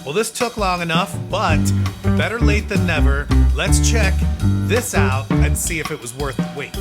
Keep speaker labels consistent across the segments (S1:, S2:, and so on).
S1: Well, this took long enough, but better late than never. Let's check this out and see if it was worth the wait.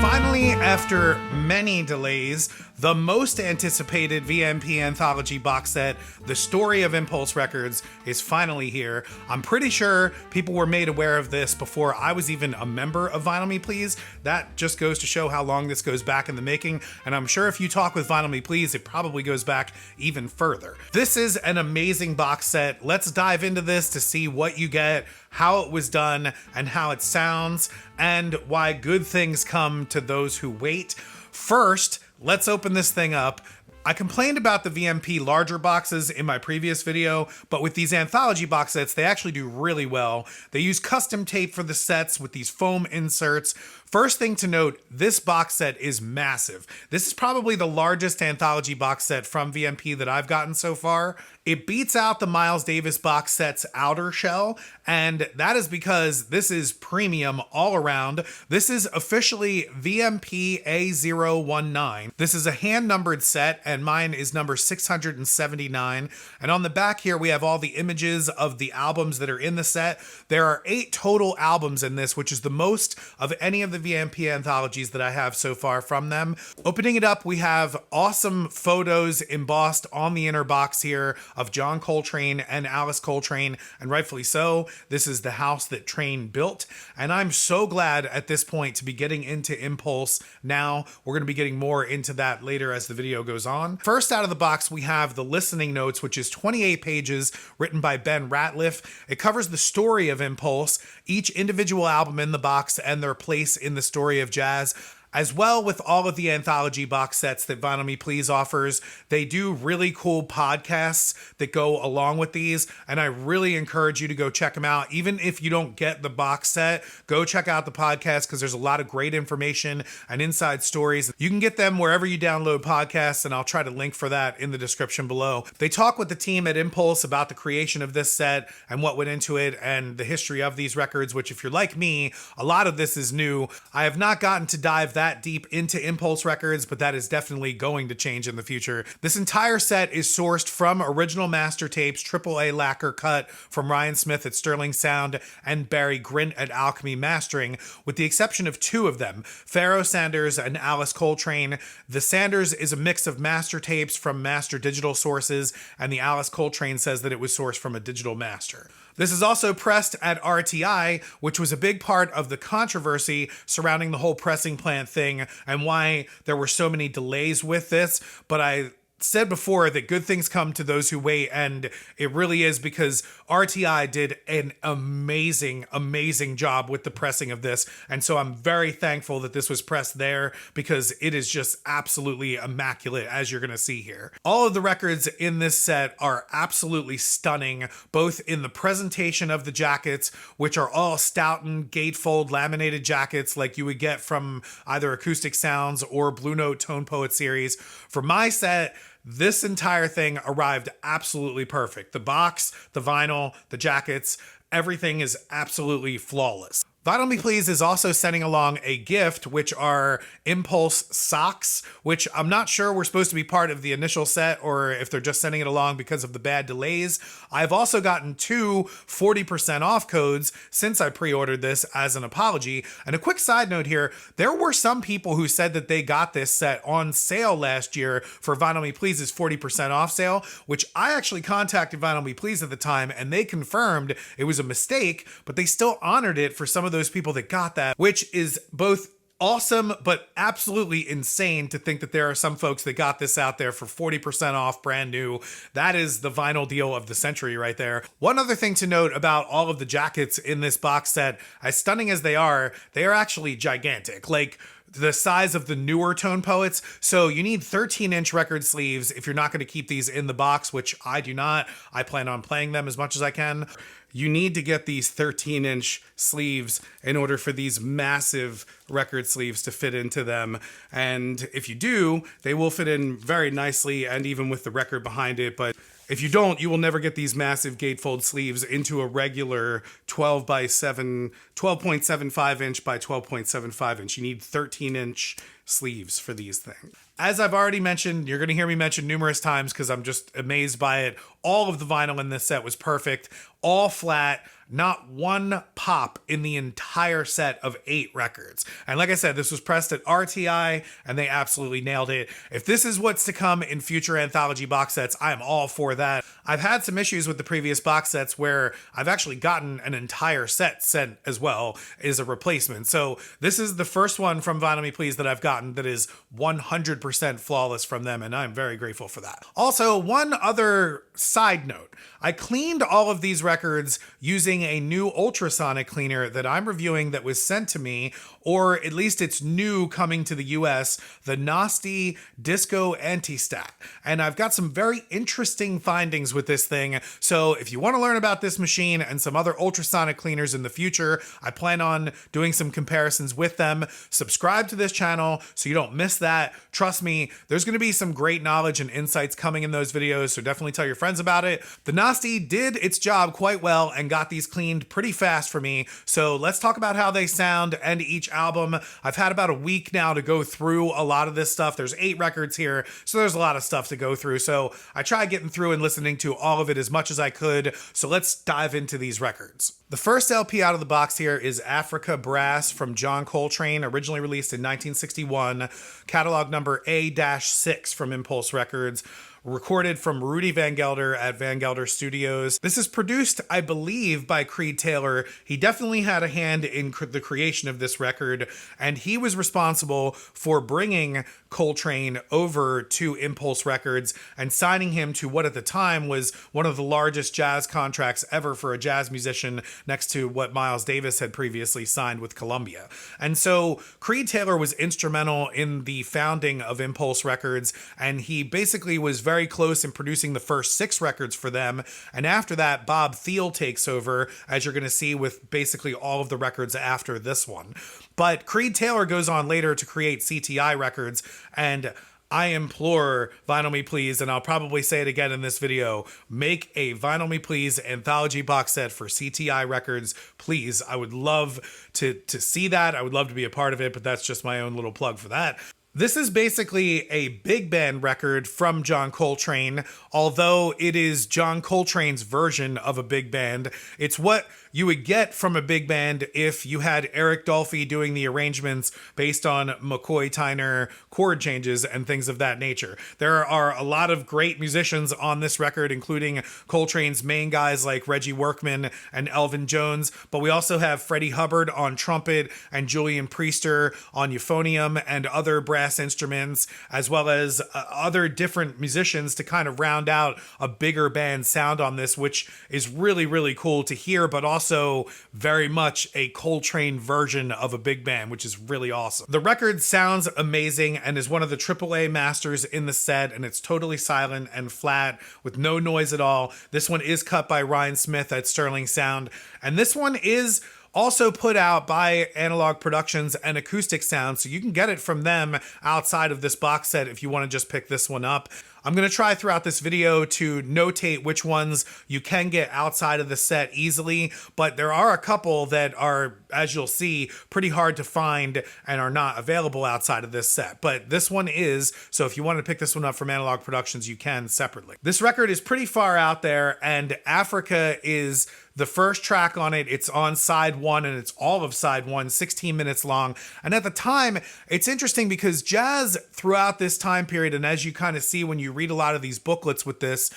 S1: Finally, after many delays, the most anticipated VMP Anthology box set, The Story of Impulse Records, is finally here. I'm pretty sure people were made aware of this before I was even a member of Vinyl Me Please. That just goes to show how long this goes back in the making, and I'm sure if you talk with Vinyl Me Please, it probably goes back even further. This is an amazing box set. Let's dive into this to see what you get, how it was done, and how it sounds, and why good things come to those who wait. First, let's open this thing up. I complained about the VMP larger boxes in my previous video, but with these anthology box sets, they actually do really well. They use custom tape for the sets with these foam inserts. First thing to note, this box set is massive. This is probably the largest anthology box set from VMP that I've gotten so far. It beats out the Miles Davis box set's outer shell, and that is because this is premium all around. This is officially VMP A019. This is a hand-numbered set, and mine is number 679. And on the back here, we have all the images of the albums that are in the set. There are 8 total albums in this, which is the most of any of the VMP anthologies that I have so far from them. Opening it up, we have awesome photos embossed on the inner box here of John Coltrane and Alice Coltrane, and rightfully so. This is the house that Train built, and I'm so glad at this point to be getting into Impulse now. We're going to be getting more into that later as the video goes on. First out of the box, we have the listening notes, which is 28 pages written by Ben Ratliff. It covers the story of Impulse, each individual album in the box, and their place in the story of jazz. As well, with all of the anthology box sets that Vinyl Me Please offers, they do really cool podcasts that go along with these, and I really encourage you to go check them out. Even if you don't get the box set, go check out the podcast because there's a lot of great information and inside stories. You can get them wherever you download podcasts, and I'll try to link for that in the description below. They talk with the team at Impulse about the creation of this set and what went into it and the history of these records, which if you're like me, a lot of this is new. I have not gotten to dive that deep into Impulse records, but that is definitely going to change in the future. This entire set is sourced from original master tapes, AAA lacquer cut from Ryan Smith at Sterling Sound and Barry Grint at Alchemy Mastering, with the exception of 2 of them, Pharoah Sanders and Alice Coltrane. The Sanders is a mix of master tapes from master digital sources, and the Alice Coltrane says that it was sourced from a digital master. This is also pressed at RTI, which was a big part of the controversy surrounding the whole pressing plant thing and why there were so many delays with this. But I said before that good things come to those who wait, and it really is because RTI did an amazing job with the pressing of this, and so I'm very thankful that this was pressed there because it is just absolutely immaculate, as you're going to see here. All of the records in this set are absolutely stunning, both in the presentation of the jackets, which are all Stoughton Gatefold laminated jackets like you would get from either Acoustic Sounds or Blue Note Tone Poet series. For my set, this entire thing arrived absolutely perfect. The box, the vinyl, the jackets, everything is absolutely flawless. Vinyl Me Please is also sending along a gift, which are Impulse socks, which I'm not sure were supposed to be part of the initial set or if they're just sending it along because of the bad delays. I've also gotten 2 40% off codes since I pre-ordered this as an apology. And a quick side note here, there were some people who said that they got this set on sale last year for Vinyl Me Please's 40% off sale, which I actually contacted Vinyl Me Please at the time and they confirmed it was a mistake, but they still honored it for some of those people that got that, which is both awesome, but absolutely insane to think that there are some folks that got this out there for 40% off brand new. That is the vinyl deal of the century right there. One other thing to note about all of the jackets in this box set, as stunning as they are actually gigantic. Like, the size of the newer Tone Poets. So you need 13-inch record sleeves if you're not going to keep these in the box, which I do not. I plan on playing them as much as I can. You need to get these 13-inch sleeves in order for these massive record sleeves to fit into them. And if you do, they will fit in very nicely and even with the record behind it. But If you don't, you will never get these massive gatefold sleeves into a regular 12.75 inch by 12.75 inch. You need 13-inch sleeves for these things. As I've already mentioned, you're going to hear me mention numerous times because I'm just amazed by it. All of the vinyl in this set was perfect, all flat, not one pop in the entire set of 8 records. And like I said, this was pressed at RTI and they absolutely nailed it. If this is what's to come in future anthology box sets, I'm all for that. I've had some issues with the previous box sets where I've actually gotten an entire set sent as well as a replacement. So this is the first one from Vinyl Me Please that I've gotten that is 100% flawless from them, and I'm very grateful for that. Also, one other side note. I cleaned all of these records using a new ultrasonic cleaner that I'm reviewing that was sent to me, or at least it's new coming to the US, the Nasty Disco Anti-Stat. And I've got some very interesting findings with this thing. So if you want to learn about this machine and some other ultrasonic cleaners in the future, I plan on doing some comparisons with them. Subscribe to this channel so you don't miss that. Trust me, there's going to be some great knowledge and insights coming in those videos, so definitely tell your friends about it. The Nasty did its job quite well and got these cleaned pretty fast for me. So let's talk about how they sound and each album. I've had about a week now to go through a lot of this stuff. There's 8 records here, so there's a lot of stuff to go through. So I tried getting through and listening to all of it as much as I could. So let's dive into these records. The first LP out of the box here is Africa Brass from John Coltrane, originally released in 1961, catalog number A-6 from Impulse Records. Recorded from Rudy Van Gelder at Van Gelder Studios. This is produced, I believe, by Creed Taylor. He definitely had a hand in the creation of this record, and he was responsible for bringing Coltrane over to Impulse Records and signing him to what at the time was one of the largest jazz contracts ever for a jazz musician, next to what Miles Davis had previously signed with Columbia. And so Creed Taylor was instrumental in the founding of Impulse Records, and he basically was very close in producing the first 6 records for them. And after that, Bob Thiel takes over, as you're going to see with basically all of the records after this one. But Creed Taylor goes on later to create CTI Records, and I implore Vinyl Me Please, and I'll probably say it again in this video, make a Vinyl Me Please anthology box set for CTI Records, please. I would love to see that. I would love to be a part of it, but that's just my own little plug for that. This is basically a big band record from John Coltrane, although it is John Coltrane's version of a big band. It's what you would get from a big band if you had Eric Dolphy doing the arrangements based on McCoy Tyner chord changes and things of that nature. There are a lot of great musicians on this record, including Coltrane's main guys like Reggie Workman and Elvin Jones, but we also have Freddie Hubbard on trumpet and Julian Priester on euphonium and other brass instruments, as well as other different musicians to kind of round out a bigger band sound on this, which is really, really cool to hear, but also very much a Coltrane version of a big band, which is really awesome. The record sounds amazing and is one of the AAA masters in the set, and it's totally silent and flat with no noise at all. This one is cut by Ryan Smith at Sterling Sound, and this one is also put out by Analog Productions and Acoustic Sound, so you can get it from them outside of this box set if you want to just pick this one up. I'm going to try throughout this video to notate which ones you can get outside of the set easily, but there are a couple that are, as you'll see, pretty hard to find and are not available outside of this set. But this one is, so if you want to pick this one up from Analog Productions, you can separately. This record is pretty far out there, and Africa is the first track on it. It's on side 1, and it's all of side 1, 16 minutes long. And at the time, it's interesting because jazz throughout this time period, and as you kind of see when you read a lot of these booklets with this,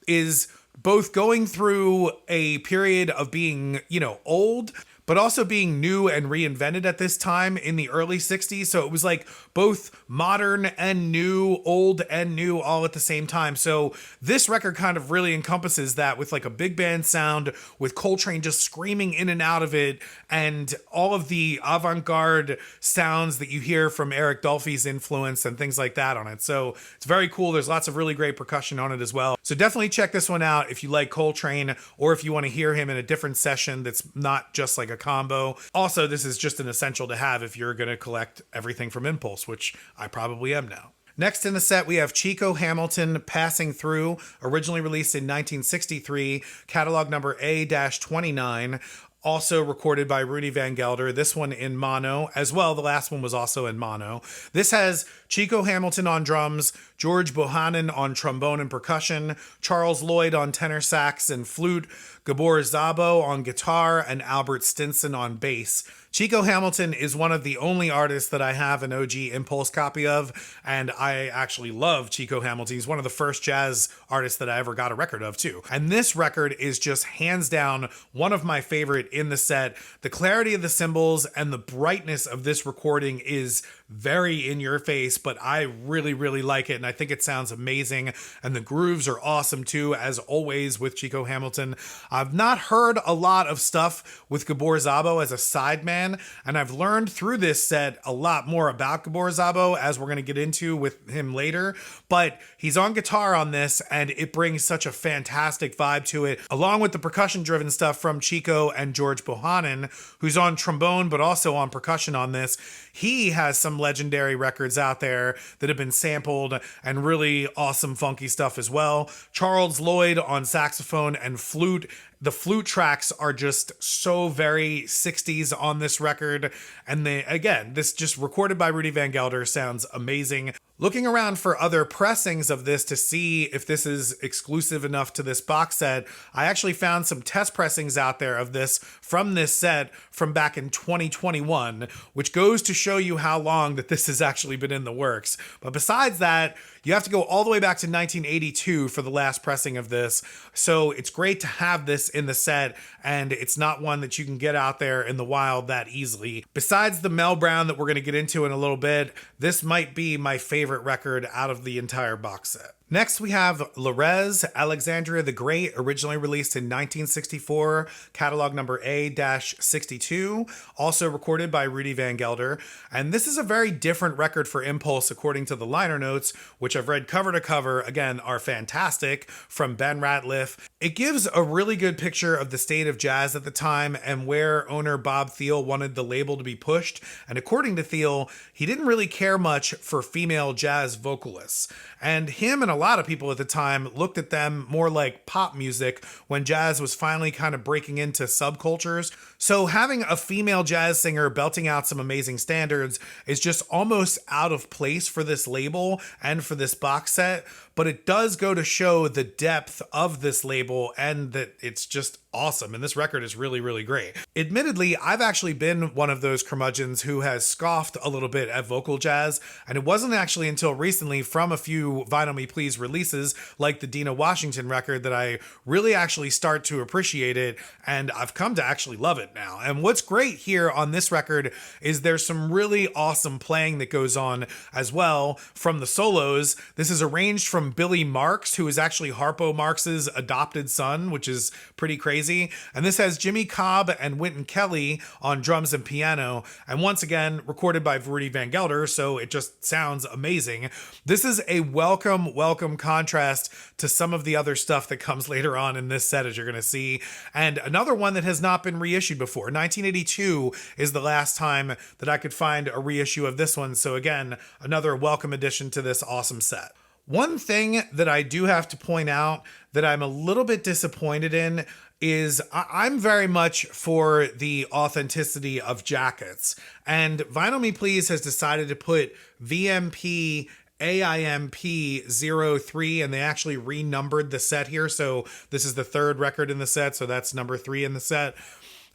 S1: is both going through a period of being, old, but also being new and reinvented at this time in the early 60s. So it was like both modern and new, old and new all at the same time. So this record kind of really encompasses that with like a big band sound, with Coltrane just screaming in and out of it, and all of the avant-garde sounds that you hear from Eric Dolphy's influence and things like that on it. So it's very cool. There's lots of really great percussion on it as well. So definitely check this one out if you like Coltrane, or if you want to hear him in a different session that's not just like a combo. Also, this is just an essential to have if you're going to collect everything from Impulse, which I probably am now. Next in the set, we have Chico Hamilton, Passing Through, originally released in 1963, catalog number A-29. Also recorded by Rudy Van Gelder, this one in mono as well. The last one was also in mono. This has Chico Hamilton on drums, George Bohannon on trombone and percussion, Charles Lloyd on tenor sax and flute, Gabor Szabo on guitar, and Albert Stinson on bass. Chico Hamilton is one of the only artists that I have an OG Impulse copy of, and I actually love Chico Hamilton. He's one of the first jazz artists that I ever got a record of, too. And this record is just hands down one of my favorite in the set. The clarity of the cymbals and the brightness of this recording is very in your face, but I really, really like it, and I think it sounds amazing, and the grooves are awesome too, as always with Chico Hamilton. I've not heard a lot of stuff with Gabor Szabo as a sideman, and I've learned through this set a lot more about Gabor Szabo, as we're going to get into with him later, but he's on guitar on this, and it brings such a fantastic vibe to it, along with the percussion-driven stuff from Chico and George Bohannon, who's on trombone, but also on percussion on this. He has some legendary records out there that have been sampled and really awesome funky stuff as well. Charles Lloyd on saxophone and flute. The flute tracks are just so very 60s on this record. And this just recorded by Rudy Van Gelder sounds amazing. Looking around for other pressings of this to see if this is exclusive enough to this box set, I actually found some test pressings out there of this from this set from back in 2021, which goes to show you how long that this has actually been in the works. But besides that, you have to go all the way back to 1982 for the last pressing of this. So it's great to have this in the set, and it's not one that you can get out there in the wild that easily. Besides the Mel Brown that we're going to get into in a little bit, this might be my favorite record out of the entire box set. Next, we have Lorez, Alexandria the Great, originally released in 1964, catalog number A-62, also recorded by Rudy Van Gelder. And this is a very different record for Impulse, according to the liner notes, which I've read cover to cover, again, are fantastic, from Ben Ratliff. It gives a really good picture of the state of jazz at the time and where owner Bob Thiel wanted the label to be pushed. And according to Thiel, he didn't really care much for female jazz vocalists. And him and a lot of people at the time looked at them more like pop music when jazz was finally kind of breaking into subcultures. So having a female jazz singer belting out some amazing standards is just almost out of place for this label and for this box set. But it does go to show the depth of this label and that it's just awesome. And this record is really, really great. Admittedly, I've actually been one of those curmudgeons who has scoffed a little bit at vocal jazz. And it wasn't actually until recently from a few Vinyl Me Please releases like the Dina Washington record that I really actually start to appreciate it. And I've come to actually love it now. And what's great here on this record is there's some really awesome playing that goes on as well from the solos. This is arranged from Billy Marks, who is actually Harpo Marx's adopted son, which is pretty crazy. And this has Jimmy Cobb and Wynton Kelly on drums and piano. And once again, recorded by Rudy Van Gelder, so it just sounds amazing. This is a welcome contrast to some of the other stuff that comes later on in this set, as you're going to see. And another one that has not been reissued before. 1982 is the last time that I could find a reissue of this one. So again, another welcome addition to this awesome set. One thing that I do have to point out that I'm a little bit disappointed in is I'm very much for the authenticity of jackets. And Vinyl Me Please has decided to put VMP AIMP 03, and they actually renumbered the set here. So this is the third record in the set, so that's number 3 in the set.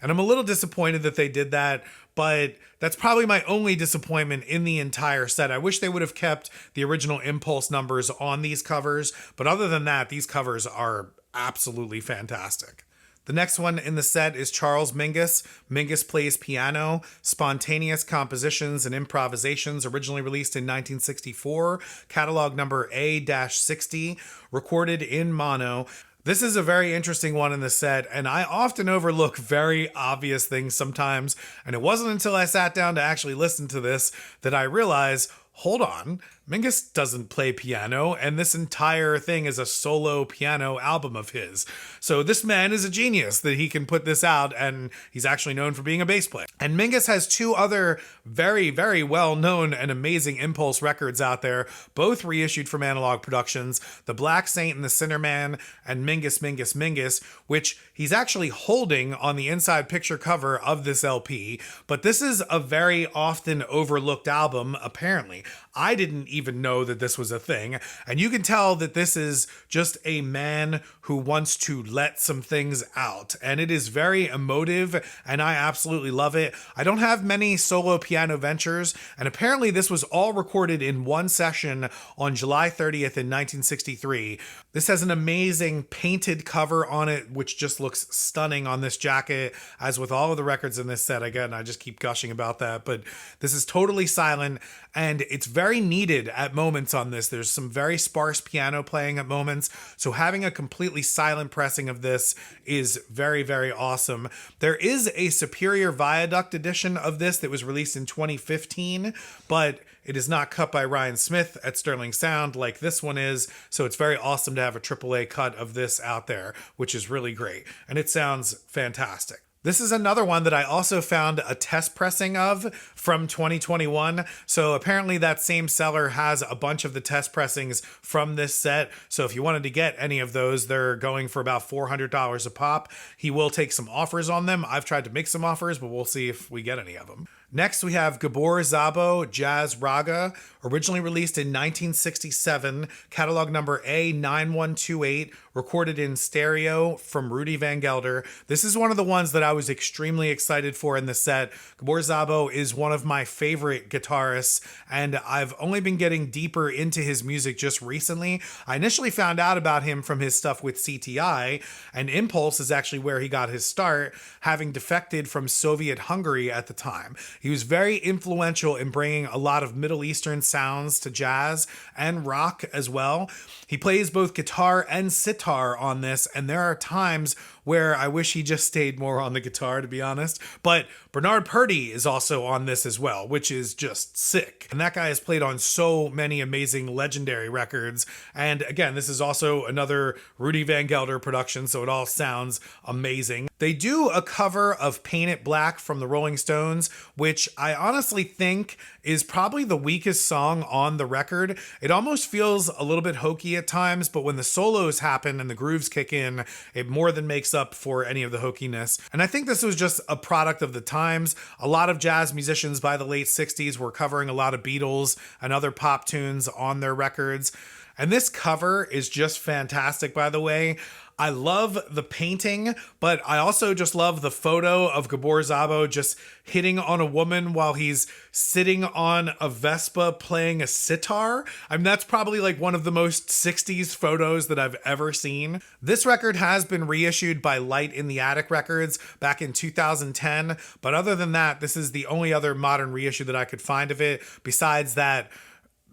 S1: And I'm a little disappointed that they did that, but that's probably my only disappointment in the entire set. I wish they would have kept the original Impulse numbers on these covers, but other than that, these covers are absolutely fantastic. The next one in the set is Charles Mingus. Mingus plays piano, spontaneous compositions and improvisations, originally released in 1964, catalog number A-60, recorded in mono. This is a very interesting one in the set, and I often overlook very obvious things sometimes, and it wasn't until I sat down to actually listen to this that I realized, hold on, Mingus doesn't play piano, and this entire thing is a solo piano album of his. So this man is a genius that he can put this out, and he's actually known for being a bass player. And Mingus has two other very, very well-known and amazing Impulse records out there, both reissued from Analog Productions, The Black Saint and the Sinner Man, and Mingus, Mingus, Mingus, which he's actually holding on the inside picture cover of this LP. But this is a very often overlooked album, apparently. I didn't even know that this was a thing. And you can tell that this is just a man who wants to let some things out. And it is very emotive, and I absolutely love it. I don't have many solo piano ventures, and apparently this was all recorded in one session on July 30th in 1963. This has an amazing painted cover on it, which just looks stunning on this jacket, as with all of the records in this set. Again, I just keep gushing about that, but this is totally silent, and it's very needed at moments on this. There's some very sparse piano playing at moments, so having a completely silent pressing of this is very, very awesome. There is a Superior Viaduct edition of this that was released in 2015, but it is not cut by Ryan Smith at Sterling Sound like this one is, so it's very awesome to have a AAA cut of this out there, which is really great, and it sounds fantastic. This is another one that I also found a test pressing of from 2021. So apparently that same seller has a bunch of the test pressings from this set. So if you wanted to get any of those, they're going for about $400 a pop. He will take some offers on them. I've tried to make some offers, but we'll see if we get any of them. Next, we have Gabor Szabo Jazz Raga, originally released in 1967, catalog number A019, recorded in stereo from Rudy Van Gelder. This is one of the ones that I was extremely excited for in the set. Gabor Szabo is one of my favorite guitarists, and I've only been getting deeper into his music just recently. I initially found out about him from his stuff with CTI, and Impulse is actually where he got his start, having defected from Soviet Hungary at the time. He was very influential in bringing a lot of Middle Eastern sounds to jazz and rock as well. He plays both guitar and sitar on this, and there are times where I wish he just stayed more on the guitar, to be honest. But Bernard Purdie is also on this as well, which is just sick. And that guy has played on so many amazing legendary records. And again, this is also another Rudy Van Gelder production, so it all sounds amazing. They do a cover of Paint It Black from the Rolling Stones, which I honestly think is probably the weakest song on the record. It almost feels a little bit hokey at times, but when the solos happen and the grooves kick in, it more than makes up for any of the hokiness. And I think this was just a product of the times. A lot of jazz musicians by the late 60s were covering a lot of Beatles and other pop tunes on their records. And this cover is just fantastic, by the way. I love the painting, but I also just love the photo of Gabor Szabo just hitting on a woman while he's sitting on a Vespa playing a sitar. I mean, that's probably like one of the most 60s photos that I've ever seen. This record has been reissued by Light in the Attic Records back in 2010, but other than that, this is the only other modern reissue that I could find of it, besides that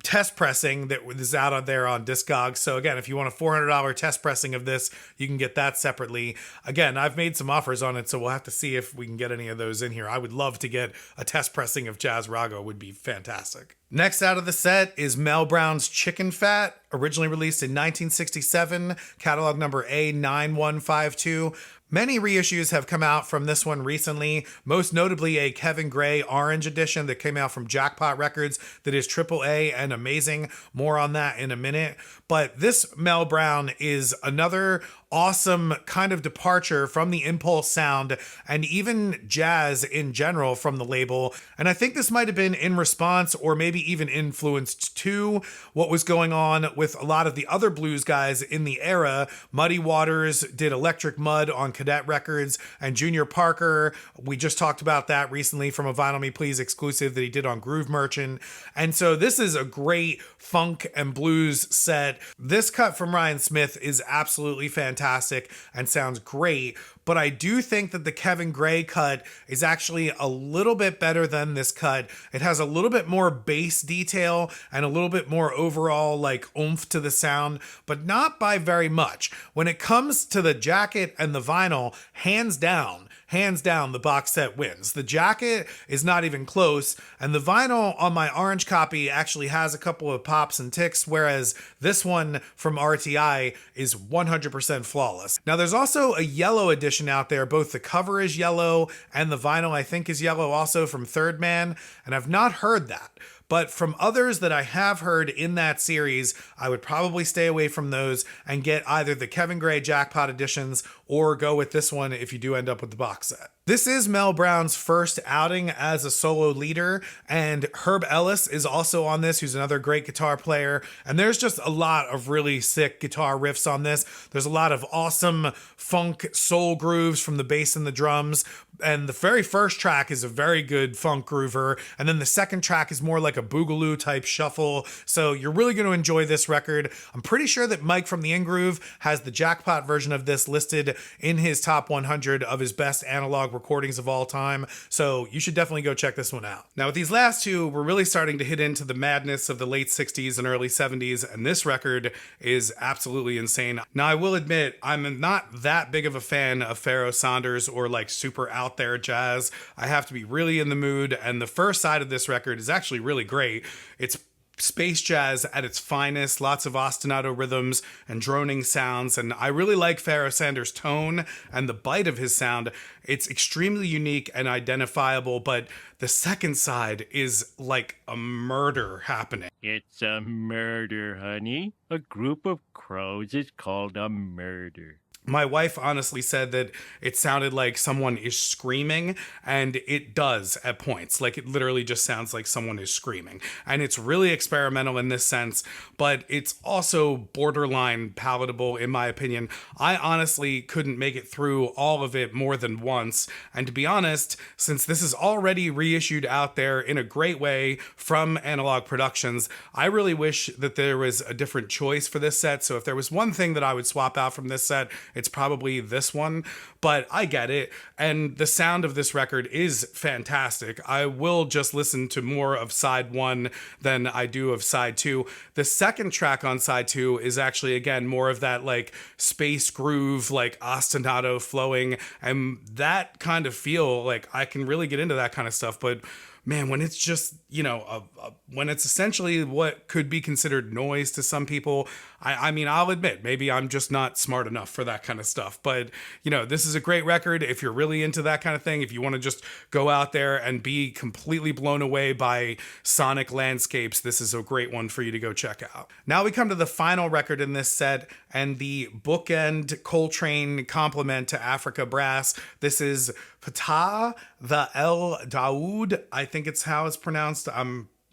S1: test pressing that is out there on Discogs. So again, if you want a $400 test pressing of this, you can get that separately. Again, I've made some offers on it, so we'll have to see if we can get any of those in here. I would love to get a test pressing of Jazz Raga, would be fantastic. Next out of the set is Mel Brown's Chicken Fat, originally released in 1967, catalog number A9152. Many reissues have come out from this one recently, most notably a Kevin Gray Orange edition that came out from Jackpot Records that is AAA and amazing. More on that in a minute. But this Mel Brown is another awesome kind of departure from the Impulse sound and even jazz in general from the label. And I think this might have been in response or maybe even influenced to what was going on with a lot of the other blues guys in the era. Muddy Waters did Electric Mud on Cadet Records, and Junior Parker, we just talked about that recently from a Vinyl Me Please exclusive that he did on Groove Merchant. And so this is a great funk and blues set. This cut from Ryan Smith is absolutely fantastic and sounds great, but I do think that the Kevin Gray cut is actually a little bit better than this cut. It has a little bit more bass detail and a little bit more overall like oomph to the sound, but not by very much. When it comes to the jacket and the vinyl, hands down, hands down, the box set wins. The jacket is not even close, and the vinyl on my orange copy actually has a couple of pops and ticks, whereas this one from RTI is 100% flawless. Now, there's also a yellow edition out there. Both the cover is yellow and the vinyl, I think, is yellow also from Third Man, and I've not heard that. But from others that I have heard in that series, I would probably stay away from those and get either the Kevin Gray Jackpot editions or go with this one if you do end up with the box set. This is Mel Brown's first outing as a solo leader, and Herb Ellis is also on this, who's another great guitar player. And there's just a lot of really sick guitar riffs on this. There's a lot of awesome funk soul grooves from the bass and the drums. And the very first track is a very good funk groover. And then the second track is more like a boogaloo type shuffle. So you're really going to enjoy this record. I'm pretty sure that Mike from the In-Groove has the Jackpot version of this listed in his top 100 of his best analog recordings of all time. So you should definitely go check this one out. Now, with these last two, we're really starting to hit into the madness of the late 60s and early 70s. And this record is absolutely insane. Now, I will admit, I'm not that big of a fan of Pharoah Sanders or like super out there jazz. I have to be really in the mood, and the first side of this record is actually really great. It's space jazz at its finest, lots of ostinato rhythms and droning sounds, and I really like Pharoah Sanders' tone and the bite of his sound. It's extremely unique and identifiable, but the second side is like a murder happening.
S2: It's a murder, honey. A group of crows is called a murder.
S1: My wife honestly said that it sounded like someone is screaming, and it does at points. Like, it literally just sounds like someone is screaming. And it's really experimental in this sense, but it's also borderline palatable, in my opinion. I honestly couldn't make it through all of it more than once. And to be honest, since this is already reissued out there in a great way from Analog Productions, I really wish that there was a different choice for this set. So if there was one thing that I would swap out from this set, it's probably this one, but I get it. And the sound of this record is fantastic. I will just listen to more of side one than I do of side two. The second track on side two is actually, again, more of that like space groove, like ostinato flowing, and that kind of feel, like I can really get into that kind of stuff. But man, when it's just, you know, when it's essentially what could be considered noise to some people, I mean, I'll admit, maybe I'm just not smart enough for that kind of stuff. But, you know, this is a great record if you're really into that kind of thing. If you want to just go out there and be completely blown away by sonic landscapes, this is a great one for you to go check out. Now we come to the final record in this set and the bookend Coltrane complement to Africa Brass. This is Fatah the El Daoud. I think it's how it's pronounced.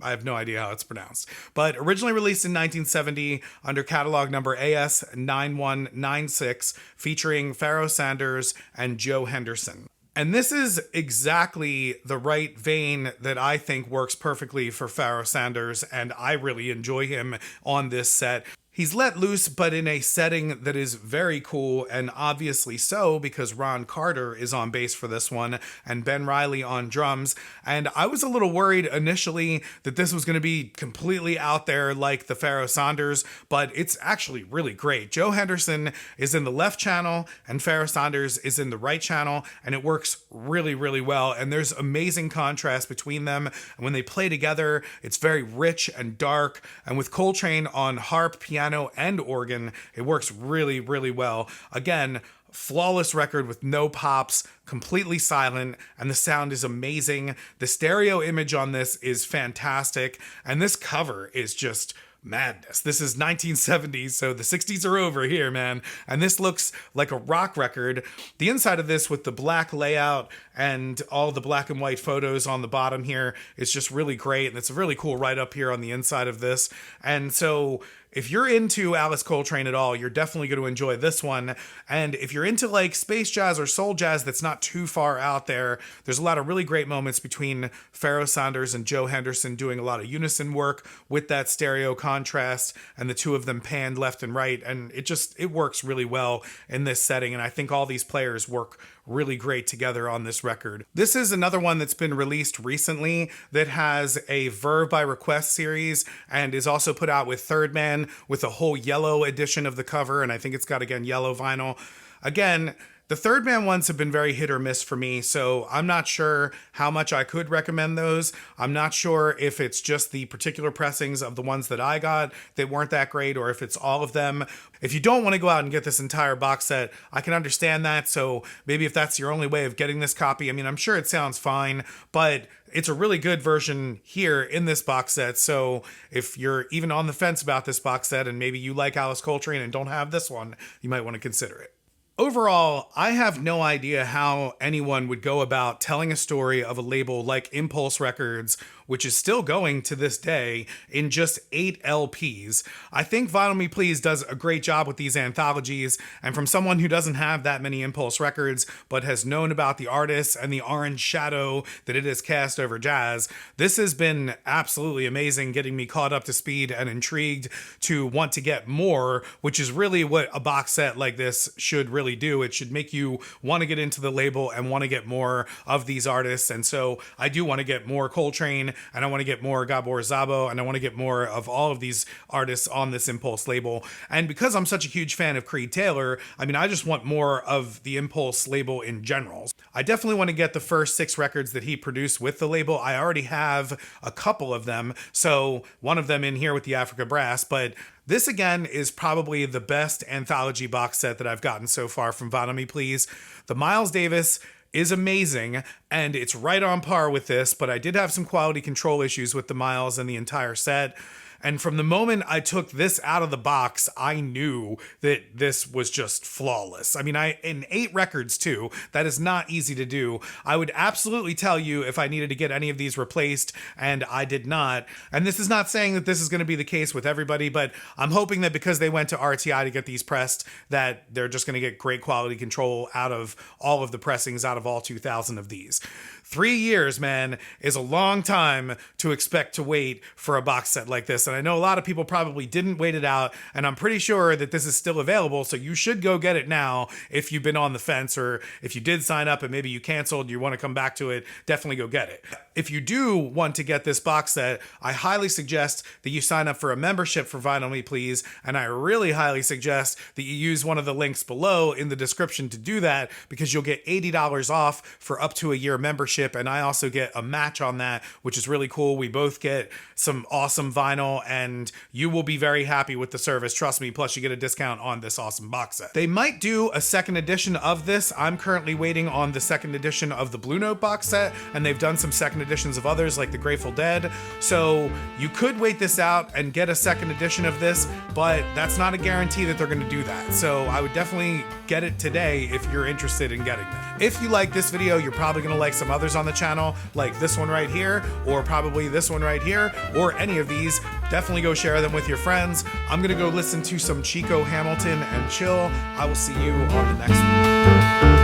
S1: I have no idea how it's pronounced. But originally released in 1970 under catalog number AS9196, featuring Pharoah Sanders and Joe Henderson. And this is exactly the right vein that I think works perfectly for Pharoah Sanders, and I really enjoy him on this set. He's let loose, but in a setting that is very cool, and obviously so, because Ron Carter is on bass for this one, and Ben Riley on drums. And I was a little worried initially that this was going to be completely out there like the Pharoah Sanders, but it's actually really great. Joe Henderson is in the left channel, and Pharoah Sanders is in the right channel, and it works really, really well. And there's amazing contrast between them. And when they play together, it's very rich and dark. And with Coltrane on harp, piano, and organ, it works really, really well. Again, flawless record with no pops, completely silent, and the sound is amazing. The stereo image on this is fantastic, and this cover is just madness. This is 1970s, so the 60s are over here, man. And this looks like a rock record. The inside of this with the black layout and all the black and white photos on the bottom here is just really great. And it's a really cool write-up here on the inside of this. And so if you're into Alice Coltrane at all, you're definitely going to enjoy this one. And if you're into like space jazz or soul jazz that's not too far out there, there's a lot of really great moments between Pharoah Sanders and Joe Henderson doing a lot of unison work with that stereo contrast, and the two of them panned left and right. And it works really well in this setting. And I think all these players work really great together on this record. This is another one that's been released recently that has a Verve by Request series and is also put out with Third Man with a whole yellow edition of the cover, and I think it's got, again, yellow vinyl. Again, The third man ones have been very hit or miss for me, so I'm not sure how much I could recommend those. I'm not sure if it's just the particular pressings of the ones that I got that weren't that great, or if it's all of them. If you don't want to go out and get this entire box set, I can understand that, so maybe if that's your only way of getting this copy, I mean, I'm sure it sounds fine, but it's a really good version here in this box set, so if you're even on the fence about this box set and maybe you like Alice Coltrane and don't have this one, you might want to consider it. Overall, I have no idea how anyone would go about telling a story of a label like Impulse Records, which is still going to this day, in just 8 LPs. I think Vinyl Me Please does a great job with these anthologies, and from someone who doesn't have that many Impulse records, but has known about the artists and the orange shadow that it has cast over jazz, this has been absolutely amazing, getting me caught up to speed and intrigued to want to get more, which is really what a box set like this should really do. It should make you want to get into the label and want to get more of these artists, and so I do want to get more Coltrane, and I want to get more Gabor Szabo, and I want to get more of all of these artists on this Impulse label. And because I'm such a huge fan of Creed Taylor, I mean, I just want more of the Impulse label in general. I definitely want to get the first 6 records that he produced with the label. I already have a couple of them, so one of them in here with the Africa Brass, but this again is probably the best anthology box set that I've gotten so far from Vinyl Me Please. The Miles Davis is amazing, and it's right on par with this, but I did have some quality control issues with the Miles and the entire set. And from the moment I took this out of the box, I knew that this was just flawless. I mean, in 8 records too, that is not easy to do. I would absolutely tell you if I needed to get any of these replaced, and I did not. And this is not saying that this is going to be the case with everybody, but I'm hoping that because they went to RTI to get these pressed, that they're just going to get great quality control out of all of the pressings, out of all 2,000 of these. 3 years, man, is a long time to expect to wait for a box set like this. And I know a lot of people probably didn't wait it out, and I'm pretty sure that this is still available, so you should go get it now if you've been on the fence, or if you did sign up and maybe you canceled and you want to come back to it, definitely go get it. If you do want to get this box set, I highly suggest that you sign up for a membership for Vinyl Me Please, and I really highly suggest that you use one of the links below in the description to do that, because you'll get $80 off for up to a year membership, and I also get a match on that, which is really cool. We both get some awesome vinyl, and you will be very happy with the service, trust me, plus you get a discount on this awesome box set. They might do a second edition of this. I'm currently waiting on the second edition of the Blue Note box set, and they've done some second editions of others like the Grateful Dead, so you could wait this out and get a second edition of this, but that's not a guarantee that they're going to do that, so I would definitely get it today if you're interested in getting that. If you like this video, you're probably going to like some others on the channel, like this one right here, or probably this one right here, or any of these. Definitely go share them with your friends. I'm going to go listen to some Chico Hamilton and chill. I will see you on the next one.